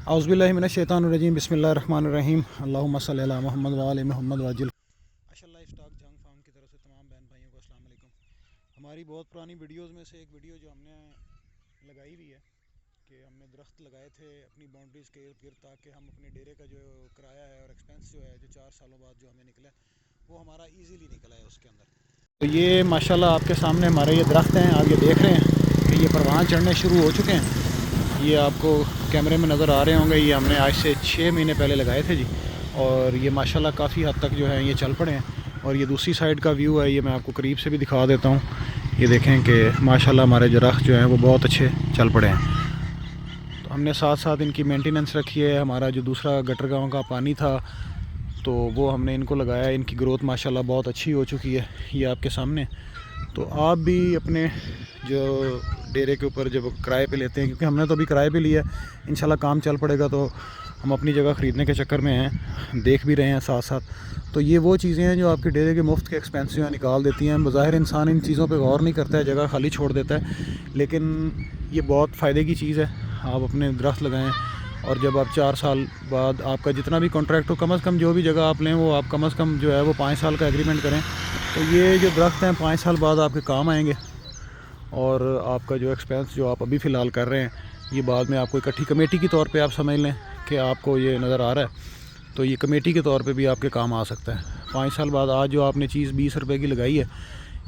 औज़ुबिल्लाहिमिनश्शैतानिर्रजीम बिस्मिल्लाहिर्रहमानिर्रहीम अल्लाहुम्मा सल्लि अला मुहम्मद व आलि मुहम्मद वाजिल। माशा अल्लाह स्टॉक जंग फार्म की तरफ से तमाम बहन भाइयों को अस्सलाम वालेकुम। हमारी बहुत पुरानी वीडियोस में से एक वीडियो जो हमने लगाई हुई है कि हमने दरख्त लगाए थे अपनी बाउंड्रीज़ के इर्द गिर्द, ताकि हम अपने डेरे का जो किराया है और एक्सपेंस जो है जो 4 सालों बाद जो हमें निकला वो हमारा ईज़िली निकला है उसके अंदर। तो ये माशाल्लाह आपके सामने हमारे ये दरख्त हैं, आप ये देख रहे हैं कि ये परवान चढ़ने शुरू हो चुके हैं। ये आपको कैमरे में नज़र आ रहे होंगे, ये हमने आज से 6 महीने पहले लगाए थे जी, और ये माशाल्लाह काफ़ी हद तक जो है ये चल पड़े हैं। और ये दूसरी साइड का व्यू है, ये मैं आपको करीब से भी दिखा देता हूँ। ये देखें कि माशाल्लाह हमारे दरख्त जो हैं वो बहुत अच्छे चल पड़े हैं। तो हमने साथ साथ इनकी मेंटेनेंस रखी है। हमारा जो दूसरा गटर गाँव का पानी था तो वो हमने इनको लगाया, इनकी ग्रोथ माशाल्लाह बहुत अच्छी हो चुकी है, ये आपके सामने। तो आप भी अपने जो डेरे के ऊपर जब किराए पे लेते हैं, क्योंकि हमने तो अभी किराए पे लिया है, इंशाल्लाह काम चल पड़ेगा तो हम अपनी जगह ख़रीदने के चक्कर में हैं, देख भी रहे हैं साथ साथ। तो ये वो चीज़ें हैं जो आपके डेरे के मुफ्त के एक्सपेंस जो हैं निकाल देती हैं। बज़ाहिर इंसान इन चीज़ों पे गौर नहीं करता है, जगह खाली छोड़ देता है, लेकिन ये बहुत फ़ायदे की चीज़ है। आप अपने दरख्त लगाएँ और जब आप 4 साल बाद आपका जितना भी कॉन्ट्रैक्ट हो, कम से कम जो भी जगह आप लें वो आप कम से कम जो है वो 5 साल का एग्रीमेंट करें। तो ये जो दरख्त हैं 5 साल बाद आपके काम आएंगे, और आपका जो एक्सपेंस जो आप अभी फ़िलहाल कर रहे हैं ये बाद में आपको इकट्ठी कमेटी के तौर पे आप समझ लें कि आपको ये नज़र आ रहा है, तो ये कमेटी के तौर पे भी आपके काम आ सकता है। 5 साल बाद आज जो आपने चीज़ 20 रुपये की लगाई है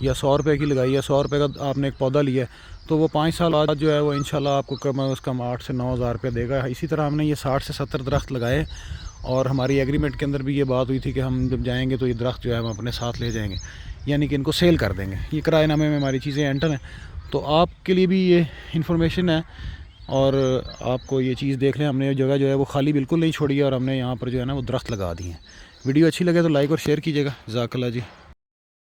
या 100 रुपये की लगाई है, 100 रुपये का आपने एक पौधा लिया है, तो वो 5 साल बाद जो है वो इंशाल्लाह आपको कम से कम 8 से 9 हज़ार रुपये देगा। इसी तरह हमने ये 60 से 70 दरख्त लगाए, और हमारी एग्रीमेंट के अंदर भी ये बात हुई थी कि हम जब जाएंगे तो ये दरख्त जो है हम अपने साथ ले जाएंगे, यानी कि इनको सेल कर देंगे। ये किराएनामे में हमारी चीज़ें एंटर हैं, तो आपके लिए भी ये इन्फॉर्मेशन है। और आपको ये चीज़ देख लें, हमने जगह जो है वो खाली बिल्कुल नहीं छोड़ी है, और हमने यहाँ पर जो है ना वो दरख्त लगा दिए हैं। वीडियो अच्छी लगे तो लाइक और शेयर कीजिएगा। जज़ाकल्लाह जी।